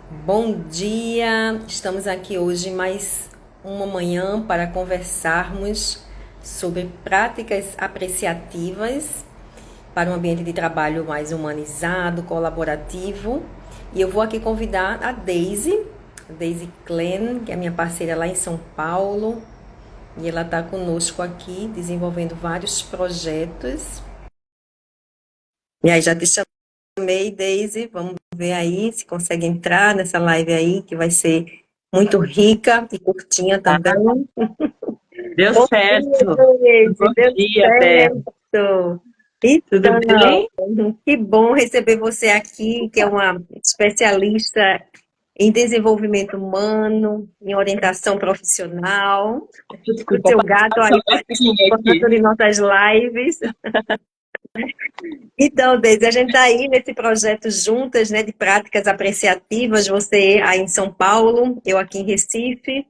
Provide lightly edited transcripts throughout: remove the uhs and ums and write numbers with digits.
Bom dia! Estamos aqui hoje mais uma manhã para conversarmos sobre práticas apreciativas para um ambiente de trabalho mais humanizado, colaborativo. E eu vou aqui convidar a Daisy Klen, que é minha parceira lá em São Paulo, e ela está conosco aqui desenvolvendo vários projetos. E aí, já te chamei, Daisy, vamos ver aí se consegue entrar nessa live aí, que vai ser muito rica e curtinha também. Deu Bom dia, certo. Daisy, Bom deu dia, Bé. certo. Tudo Então, bem? que bom receber você aqui, que é uma especialista em desenvolvimento humano, em orientação profissional. O Desculpa, seu passou gato uma aí gatinha participando aqui. de nossas lives. Então, Deise, a gente está aí nesse projeto juntas, né, de práticas apreciativas, você aí em São Paulo, eu aqui em Recife,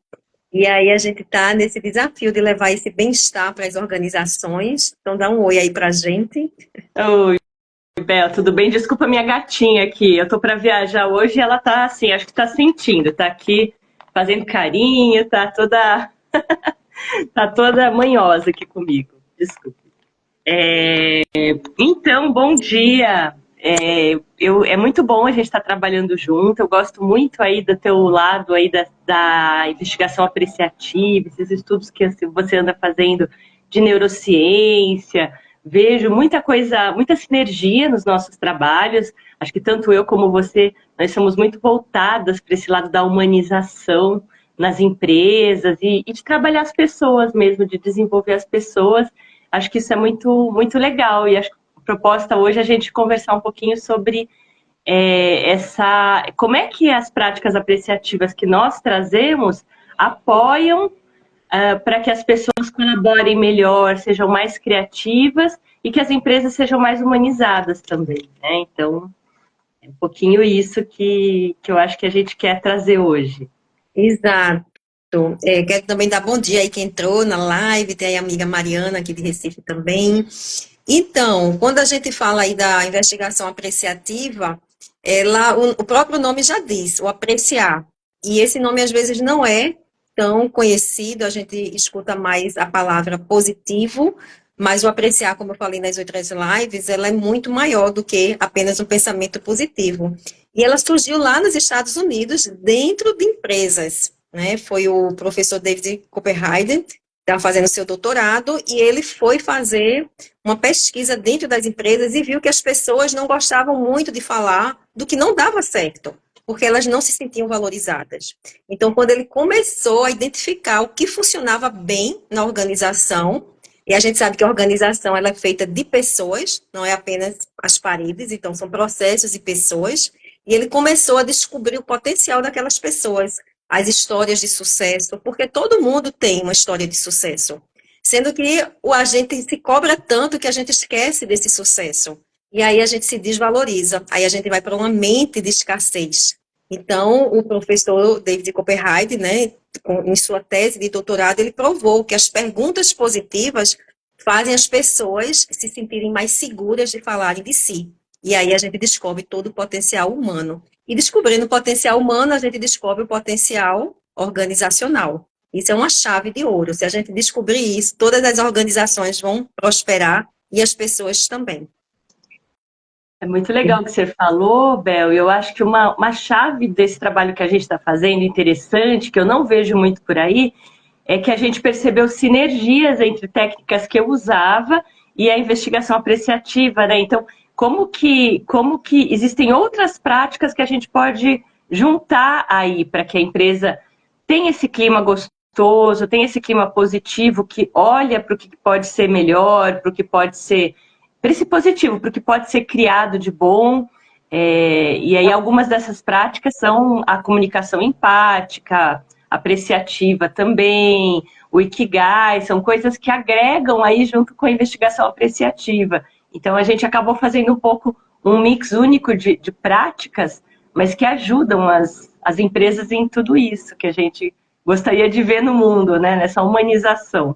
e aí a gente está nesse desafio de levar esse bem-estar para as organizações. Então, dá um oi aí para a gente. Oi, Bé, tudo bem? Desculpa minha gatinha aqui. Eu tô para viajar hoje e ela tá assim, acho que tá sentindo, tá aqui fazendo carinho, tá toda manhosa aqui comigo. Desculpa. Então, bom dia. É muito bom a gente estar trabalhando junto. Eu gosto muito aí do teu lado aí da investigação apreciativa, esses estudos que você anda fazendo de neurociência. Vejo muita coisa, muita sinergia nos nossos trabalhos. Acho que tanto eu como você, nós somos muito voltadas para esse lado da humanização nas empresas e de trabalhar as pessoas mesmo, de desenvolver as pessoas. Acho que isso é muito legal e acho que a proposta hoje é a gente conversar um pouquinho sobre como é que as práticas apreciativas que nós trazemos apoiam para que as pessoas colaborem melhor, sejam mais criativas e que as empresas sejam mais humanizadas também, né? Então, é um pouquinho isso que eu acho que a gente quer trazer hoje. Exato. Quero também dar bom dia aí quem entrou na live, tem aí a amiga Mariana aqui de Recife também. Então, quando a gente fala aí da investigação apreciativa, o próprio nome já diz, o apreciar. E esse nome às vezes não é tão conhecido, a gente escuta mais a palavra positivo, mas o apreciar, como eu falei nas outras lives, ela é muito maior do que apenas um pensamento positivo. E ela surgiu lá nos Estados Unidos, dentro de empresas, né? Foi o professor David Copperheiden, que estava fazendo seu doutorado, e ele foi fazer uma pesquisa dentro das empresas e viu que as pessoas não gostavam muito de falar do que não dava certo, porque elas não se sentiam valorizadas. Então, quando ele começou a identificar o que funcionava bem na organização, e a gente sabe que a organização ela é feita de pessoas, não é apenas as paredes, então são processos e pessoas, e ele começou a descobrir o potencial daquelas pessoas, as histórias de sucesso, porque todo mundo tem uma história de sucesso. Sendo que o agente se cobra tanto que a gente esquece desse sucesso. E aí a gente se desvaloriza. Aí a gente vai para uma mente de escassez. Então, o professor David Copperheide, né, em sua tese de doutorado, ele provou que as perguntas positivas fazem as pessoas se sentirem mais seguras de falarem de si. E aí a gente descobre todo o potencial humano. E descobrindo o potencial humano, a gente descobre o potencial organizacional. Isso é uma chave de ouro. Se a gente descobrir isso, todas as organizações vão prosperar e as pessoas também. É muito legal o que você falou, Bel. Eu acho que uma chave desse trabalho que a gente está fazendo, interessante, que eu não vejo muito por aí, é que a gente percebeu sinergias entre técnicas que eu usava e a investigação apreciativa, né? Então, como que existem outras práticas que a gente pode juntar aí para que a empresa tenha esse clima gostoso, tenha esse clima positivo, que olha para o que pode ser melhor, para o que pode ser para esse positivo, para o que pode ser criado de bom. E aí algumas dessas práticas são a comunicação empática, apreciativa também, o Ikigai, são coisas que agregam aí junto com a investigação apreciativa. Então a gente acabou fazendo um pouco um mix único de práticas, mas que ajudam as empresas em tudo isso que a gente gostaria de ver no mundo, né? Nessa humanização.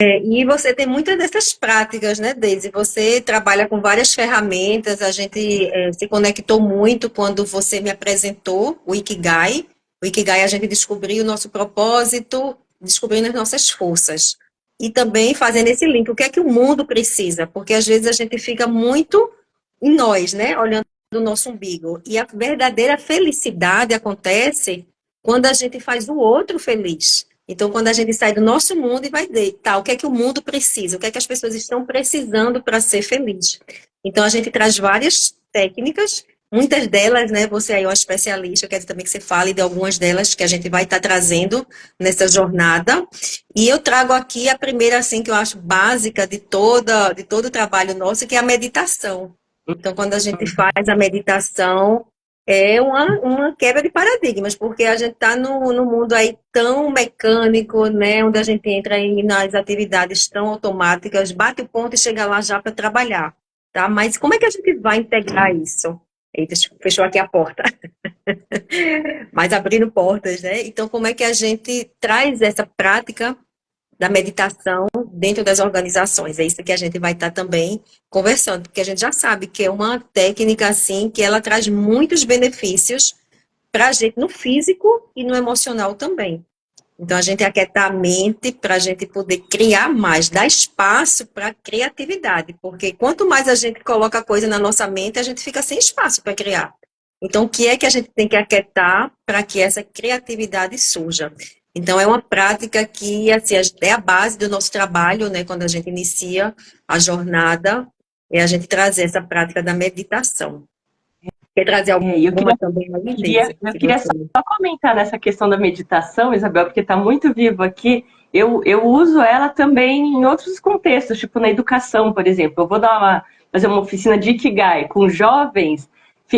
E você tem muitas dessas práticas, né, Deise? Você trabalha com várias ferramentas, a gente se conectou muito quando você me apresentou o Ikigai. O Ikigai a gente descobriu o nosso propósito, descobrindo as nossas forças. E também fazendo esse link, o que é que o mundo precisa? Porque às vezes a gente fica muito em nós, né, olhando o nosso umbigo. E a verdadeira felicidade acontece quando a gente faz o outro feliz. Então, quando a gente sai do nosso mundo e vai tá, o que é que o mundo precisa? O que é que as pessoas estão precisando para ser feliz? Então, a gente traz várias técnicas, muitas delas, né, você aí é uma especialista, eu quero também que você fale de algumas delas que a gente vai estar trazendo nessa jornada. E eu trago aqui a primeira, assim, que eu acho básica de todo o trabalho nosso, que é a meditação. Então, quando a gente faz a meditação, é uma quebra de paradigmas, porque a gente está no mundo aí tão mecânico, né, onde a gente entra aí nas atividades tão automáticas, bate o ponto e chega lá já para trabalhar, tá? Mas como é que a gente vai integrar isso? Eita, fechou aqui a porta. Mas abrindo portas, né? Então, como é que a gente traz essa prática da meditação dentro das organizações? É isso que a gente vai estar também conversando, porque a gente já sabe que é uma técnica assim que ela traz muitos benefícios para a gente no físico e no emocional também. Então a gente aquietar a mente para a gente poder criar mais, dar espaço para a criatividade, porque quanto mais a gente coloca coisa na nossa mente, a gente fica sem espaço para criar. Então, o que é que a gente tem que aquietar para que essa criatividade surja? Então, é uma prática que assim, é a base do nosso trabalho, né? Quando a gente inicia a jornada, é a gente trazer essa prática da meditação. Quer trazer Eu alguma também aí, Deise, eu que queria você... só comentar nessa questão da meditação, Isabel, porque está muito vivo aqui. Eu uso ela também em outros contextos, tipo na educação, por exemplo. Eu vou fazer uma oficina de Ikigai com jovens.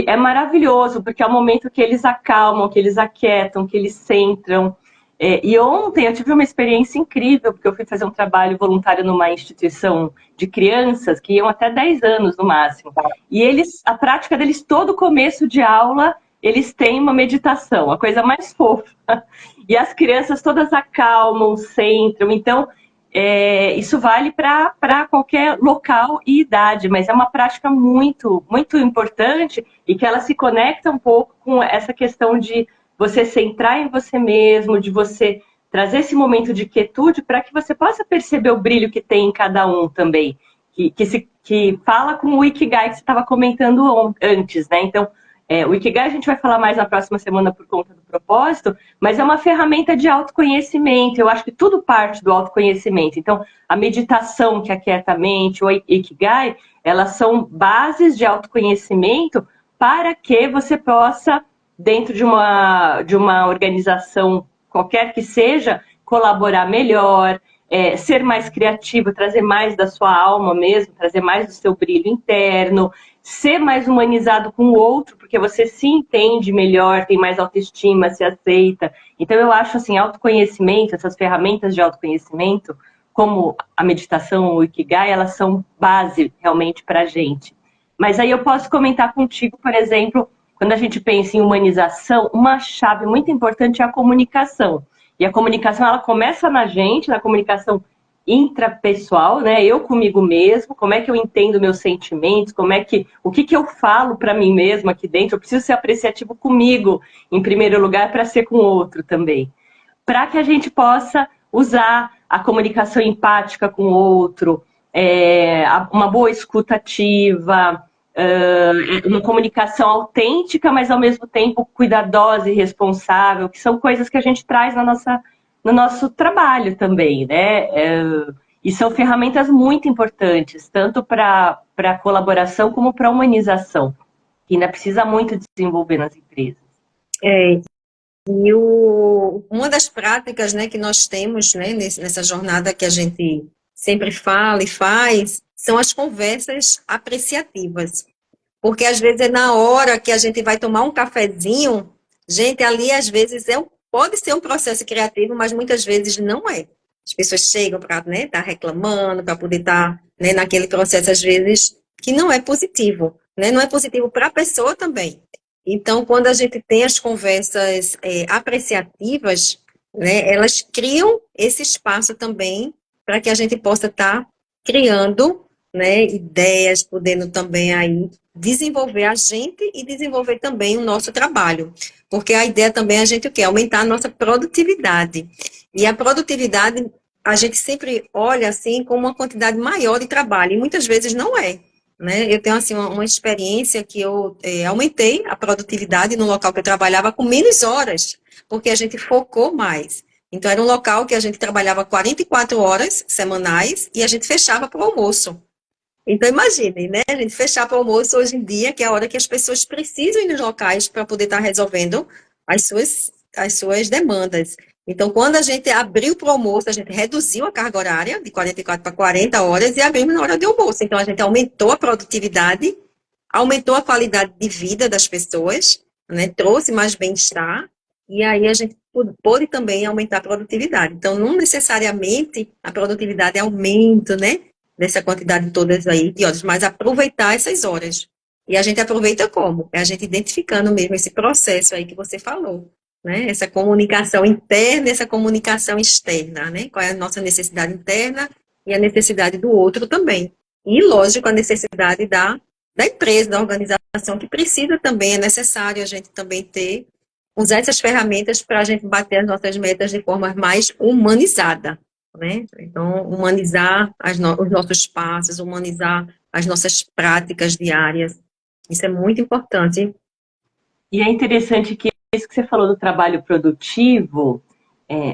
É maravilhoso, porque é o momento que eles acalmam, que eles aquietam, que eles centram. E ontem eu tive uma experiência incrível, porque eu fui fazer um trabalho voluntário numa instituição de crianças que iam até 10 anos no máximo. E eles, a prática deles, todo começo de aula, eles têm uma meditação, a coisa mais fofa. E as crianças todas acalmam, centram. Então, isso vale para qualquer local e idade, mas é uma prática muito, muito importante e que ela se conecta um pouco com essa questão de você centrar em você mesmo, de você trazer esse momento de quietude para que você possa perceber o brilho que tem em cada um também, que fala com o Ikigai que você estava comentando antes, né? Então, o Ikigai a gente vai falar mais na próxima semana por conta do propósito, mas é uma ferramenta de autoconhecimento. Eu acho que tudo parte do autoconhecimento. Então, a meditação que aquieta a mente, o Ikigai, elas são bases de autoconhecimento para que você possa, dentro de uma organização qualquer que seja, colaborar melhor, ser mais criativo, trazer mais da sua alma mesmo, trazer mais do seu brilho interno, ser mais humanizado com o outro, porque você se entende melhor, tem mais autoestima, se aceita. Então eu acho assim, autoconhecimento, essas ferramentas de autoconhecimento, como a meditação, o Ikigai, elas são base realmente para a gente. Mas aí eu posso comentar contigo, por exemplo, quando a gente pensa em humanização, uma chave muito importante é a comunicação. E a comunicação, ela começa na gente, na comunicação intrapessoal, né? Eu comigo mesmo, como é que eu entendo meus sentimentos, o que eu falo para mim mesmo aqui dentro. Eu preciso ser apreciativo comigo, em primeiro lugar, para ser com o outro também. Para que a gente possa usar a comunicação empática com o outro, uma boa escuta ativa, uma comunicação autêntica, mas ao mesmo tempo cuidadosa e responsável, que são coisas que a gente traz no nosso trabalho também, né? E são ferramentas muito importantes, tanto para a colaboração como para a humanização, que ainda precisa muito desenvolver nas empresas. E uma das práticas, né, que nós temos, né, nessa jornada que a gente sempre fala e faz, são as conversas apreciativas. Porque às vezes é na hora que a gente vai tomar um cafezinho, gente, ali às vezes pode ser um processo criativo, mas muitas vezes não é. As pessoas chegam para, né, estar reclamando, para poder estar, né, naquele processo, às vezes, que não é positivo, né? Não é positivo para a pessoa também. Então, quando a gente tem as conversas apreciativas, né, elas criam esse espaço também para que a gente possa estar criando, né, ideias, podendo também aí desenvolver a gente e desenvolver também o nosso trabalho. Porque a ideia também é a gente o quê? Aumentar a nossa produtividade. E a produtividade, a gente sempre olha assim como uma quantidade maior de trabalho, e muitas vezes não é. Né? Eu tenho assim uma experiência que eu aumentei a produtividade no local que eu trabalhava com menos horas, porque a gente focou mais. Então, era um local que a gente trabalhava 44 horas semanais e a gente fechava para o almoço. Então, imaginem, né? A gente fechar para o almoço hoje em dia, que é a hora que as pessoas precisam ir nos locais para poder estar resolvendo as suas demandas. Então, quando a gente abriu para o almoço, a gente reduziu a carga horária de 44 para 40 horas e abrimos na hora de almoço. Então, a gente aumentou a produtividade, aumentou a qualidade de vida das pessoas, né? Trouxe mais bem-estar, e aí a gente pôde também aumentar a produtividade. Então, não necessariamente a produtividade é aumento, né? Dessa quantidade todas aí de horas, mas aproveitar essas horas. E a gente aproveita como? É a gente identificando mesmo esse processo aí que você falou, né? Essa comunicação interna, essa comunicação externa, né? Qual é a nossa necessidade interna e a necessidade do outro também. E, lógico, a necessidade da empresa, da organização, que precisa também, é necessário a gente também usar essas ferramentas para a gente bater as nossas metas de forma mais humanizada, né? Então, humanizar os nossos passos, humanizar as nossas práticas diárias. Isso é muito importante. E é interessante que isso que você falou do trabalho produtivo,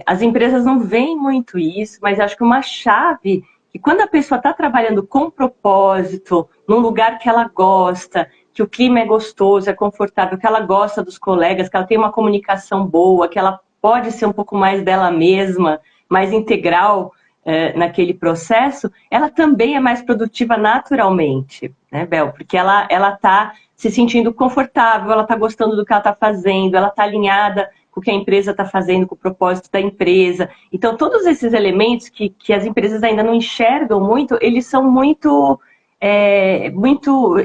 as empresas não veem muito isso, mas acho que uma chave que quando a pessoa está trabalhando com propósito, num lugar que ela gosta, que o clima é gostoso, é confortável, que ela gosta dos colegas, que ela tem uma comunicação boa, que ela pode ser um pouco mais dela mesma, mais integral naquele processo, ela também é mais produtiva naturalmente, né, Bel? Porque ela está se sentindo confortável, ela está gostando do que ela está fazendo, ela está alinhada com o que a empresa está fazendo, com o propósito da empresa. Então, todos esses elementos que as empresas ainda não enxergam muito, eles são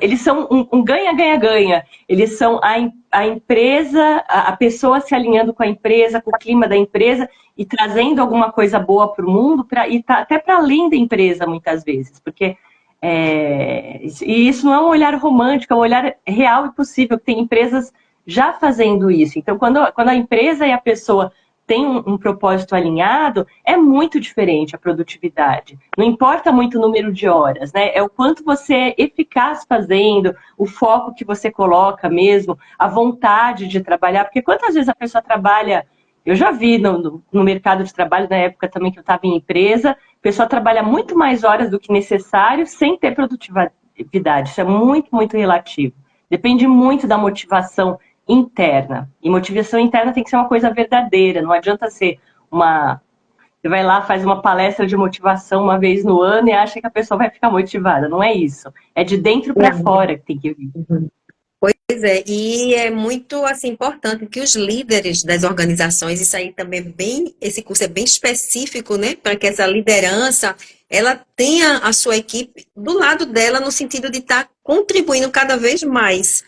eles são um ganha-ganha-ganha. Eles são a empresa, a pessoa se alinhando com a empresa, com o clima da empresa e trazendo alguma coisa boa para o mundo, até para além da empresa, muitas vezes, porque e isso não é um olhar romântico, é um olhar real e possível, que tem empresas já fazendo isso. Então, quando a empresa e a pessoa têm um propósito alinhado, é muito diferente a produtividade. Não importa muito o número de horas, né? É o quanto você é eficaz fazendo, o foco que você coloca mesmo, a vontade de trabalhar, porque quantas vezes a pessoa trabalha. Eu já vi no mercado de trabalho, na época também que eu estava em empresa, a pessoa trabalha muito mais horas do que necessário sem ter produtividade. Isso é muito, muito relativo. Depende muito da motivação interna. E motivação interna tem que ser uma coisa verdadeira. Não adianta ser uma... Você vai lá, faz uma palestra de motivação uma vez no ano e acha que a pessoa vai ficar motivada. Não é isso. É de dentro para fora que tem que vir. Pois é, e é muito assim importante que os líderes das organizações, isso aí também é esse curso é bem específico, né, para que essa liderança ela tenha a sua equipe do lado dela no sentido de estar contribuindo cada vez mais,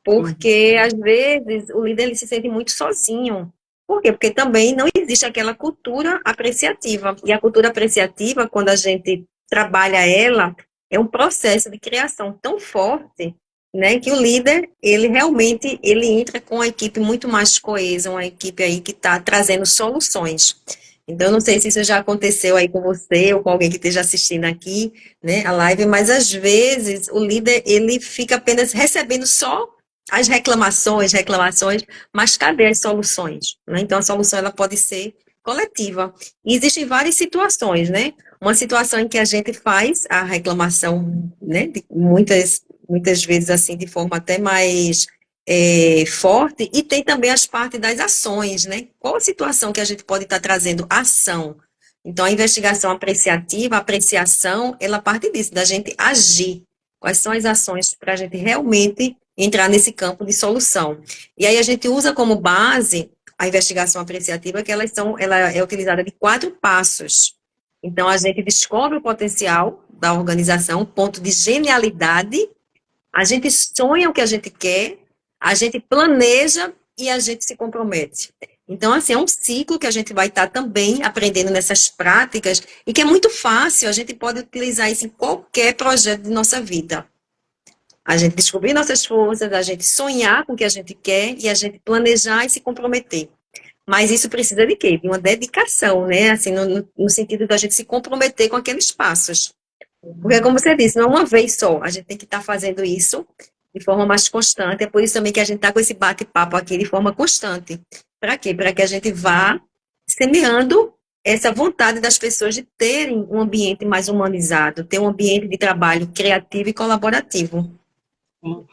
porque às vezes o líder ele se sente muito sozinho. Por quê? Porque também não existe aquela cultura apreciativa. E a cultura apreciativa, quando a gente trabalha ela, é um processo de criação tão forte, né, que o líder, ele realmente, ele entra com a equipe muito mais coesa, uma equipe aí que está trazendo soluções. Então, eu não sei se isso já aconteceu aí com você ou com alguém que esteja assistindo aqui, né, a live, mas às vezes o líder, ele fica apenas recebendo só as reclamações, mas cadê as soluções, né? Então, a solução, ela pode ser coletiva. E existem várias situações, né? Uma situação em que a gente faz a reclamação, né, de muitas vezes assim de forma até mais forte, e tem também as partes das ações, né? Qual a situação que a gente pode estar trazendo ação? Então, a investigação apreciativa, a apreciação, ela parte disso, da gente agir. Quais são as ações para a gente realmente entrar nesse campo de solução? E aí a gente usa como base a investigação apreciativa, que ela é utilizada de 4 passos. Então, a gente descobre o potencial da organização, ponto de genialidade, a gente sonha o que a gente quer, a gente planeja e a gente se compromete. Então, assim, é um ciclo que a gente vai estar também aprendendo nessas práticas e que é muito fácil, a gente pode utilizar isso em qualquer projeto de nossa vida. A gente descobrir nossas forças, a gente sonhar com o que a gente quer e a gente planejar e se comprometer. Mas isso precisa de quê? De uma dedicação, né? Assim, no sentido da gente se comprometer com aqueles passos. Porque, como você disse, não é uma vez só. A gente tem que estar fazendo isso de forma mais constante. É por isso também que a gente está com esse bate-papo aqui de forma constante. Para quê? Para que a gente vá semeando essa vontade das pessoas de terem um ambiente mais humanizado, ter um ambiente de trabalho criativo e colaborativo. Sim.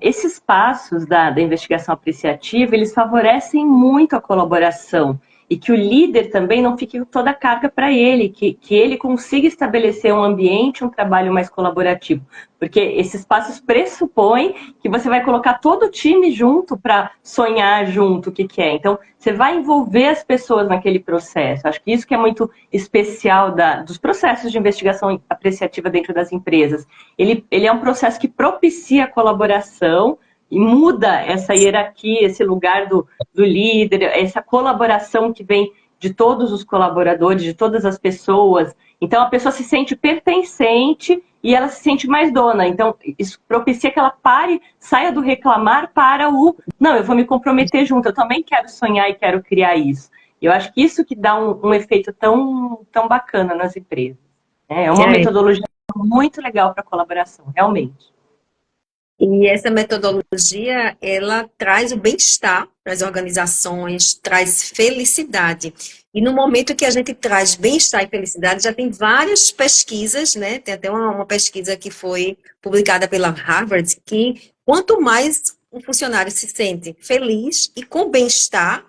Esses passos da investigação apreciativa, eles favorecem muito a colaboração e que o líder também não fique toda a carga para ele, que ele consiga estabelecer um ambiente, um trabalho mais colaborativo. Porque esses passos pressupõem que você vai colocar todo o time junto para sonhar junto o que quer. Então, você vai envolver as pessoas naquele processo. Acho que isso que é muito especial dos processos de investigação apreciativa dentro das empresas. Ele é um processo que propicia a colaboração e muda essa hierarquia, esse lugar do líder, essa colaboração que vem de todos os colaboradores, de todas as pessoas. Então, a pessoa se sente pertencente e ela se sente mais dona. Então, isso propicia que ela pare, saia do reclamar para não, eu vou me comprometer junto, eu também quero sonhar e quero criar isso. Eu acho que isso que dá um efeito tão bacana nas empresas. É uma É, metodologia muito legal para colaboração, realmente. e essa metodologia, ela traz o bem-estar para as organizações, traz felicidade. E no momento que a gente traz bem-estar e felicidade, já tem várias pesquisas, né? Tem até uma pesquisa que foi publicada pela Harvard, que quanto mais um funcionário se sente feliz e com bem-estar,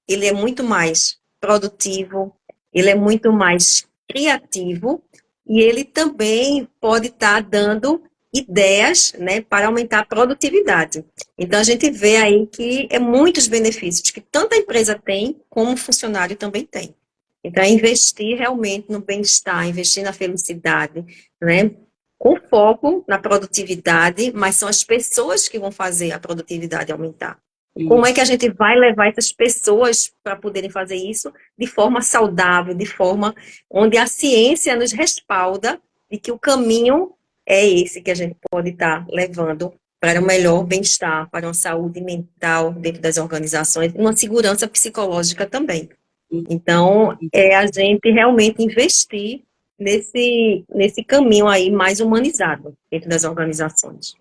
ele é muito mais produtivo, ele é muito mais criativo e ele também pode estar dando ideias, né, para aumentar a produtividade. Então, a gente vê aí que é muitos benefícios que tanto a empresa tem, como o funcionário também tem. Então, é investir realmente no bem-estar, investir na felicidade, né, com foco na produtividade, mas são as pessoas que vão fazer a produtividade aumentar. E como é que a Isso. gente vai levar essas pessoas para poderem fazer isso de forma saudável, de forma onde a ciência nos respalda de que o caminho é esse que a gente pode estar levando para um melhor bem-estar, para uma saúde mental dentro das organizações, e uma segurança psicológica também. Então, é a gente realmente investir nesse caminho aí mais humanizado dentro das organizações.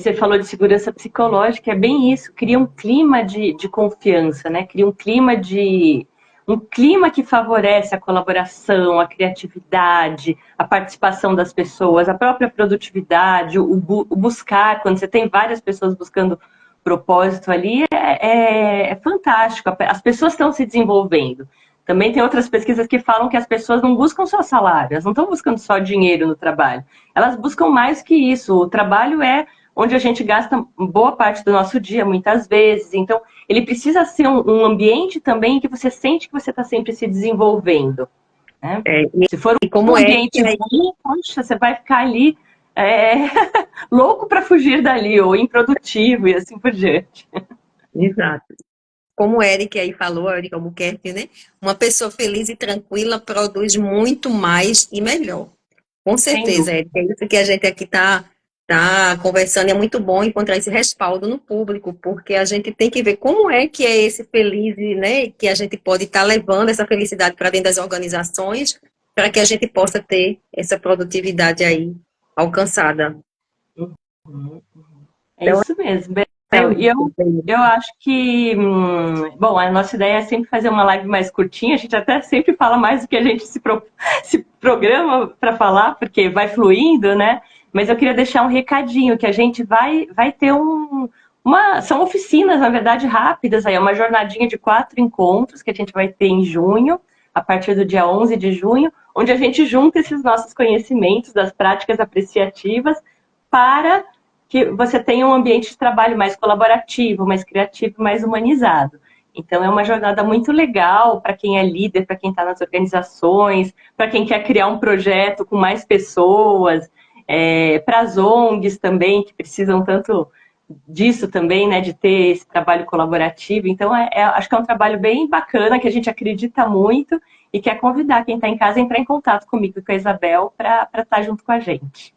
Você falou de segurança psicológica, é bem isso, cria um clima de confiança, né? Cria um clima que favorece a colaboração, a criatividade, a participação das pessoas, a própria produtividade, o buscar, quando você tem várias pessoas buscando propósito ali, é fantástico. As pessoas estão se desenvolvendo. Também tem outras pesquisas que falam que as pessoas não buscam só salário, elas não estão buscando só dinheiro no trabalho. Elas buscam mais que isso. O trabalho é onde a gente gasta boa parte do nosso dia, muitas vezes. Então, ele precisa ser um ambiente também que você sente que você está sempre se desenvolvendo. Né? É, Se for e um como é ambiente que ruim, poxa, você vai ficar ali é, louco para fugir dali, ou improdutivo e assim por diante. exato. Como o Eric aí falou, o Eric Albuquerque, né? Uma pessoa feliz e tranquila produz muito mais e melhor. Com Sem certeza, dúvida. Eric. É isso que a gente aqui tá conversando. É muito bom encontrar esse respaldo no público, porque a gente tem que ver como é que é esse feliz, né? Que a gente pode estar levando essa felicidade para dentro das organizações, para que a gente possa ter essa produtividade aí alcançada. É Então, isso mesmo. é Bel. E isso. eu acho que, bom, a nossa ideia é sempre fazer uma live mais curtinha, a gente até sempre fala mais do que a gente se programa para falar, porque vai fluindo, né? Mas eu queria deixar um recadinho, que a gente vai ter são oficinas, na verdade, rápidas, aí é uma jornadinha de 4 encontros que a gente vai ter em junho, a partir do dia 11 de junho, onde a gente junta esses nossos conhecimentos das práticas apreciativas para que você tenha um ambiente de trabalho mais colaborativo, mais criativo, mais humanizado. Então, é uma jornada muito legal para quem é líder, para quem está nas organizações, para quem quer criar um projeto com mais pessoas, para as ONGs também, que precisam tanto disso também, né, de ter esse trabalho colaborativo. Então, acho que é um trabalho bem bacana, que a gente acredita muito e quer convidar quem está em casa a entrar em contato comigo e com a Isabel para estar junto com a gente.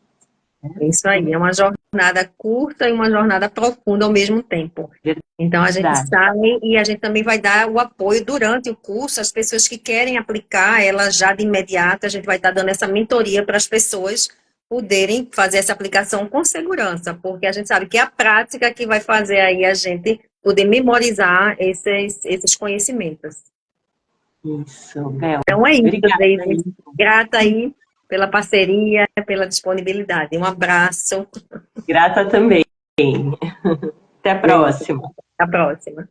É isso aí, é uma jornada curta e uma jornada profunda ao mesmo tempo. Então, a gente Verdade. sai e a gente também vai dar o apoio durante o curso, as pessoas que querem aplicar, ela já de imediato, a gente vai estar dando essa mentoria para as pessoas poderem fazer essa aplicação com segurança, porque a gente sabe que é a prática que vai fazer aí a gente poder memorizar esses conhecimentos. Isso, Bel. Então é isso, Obrigada. David. Grata aí pela parceria, pela disponibilidade. Um abraço. Grata também. Até a próxima. Até a próxima.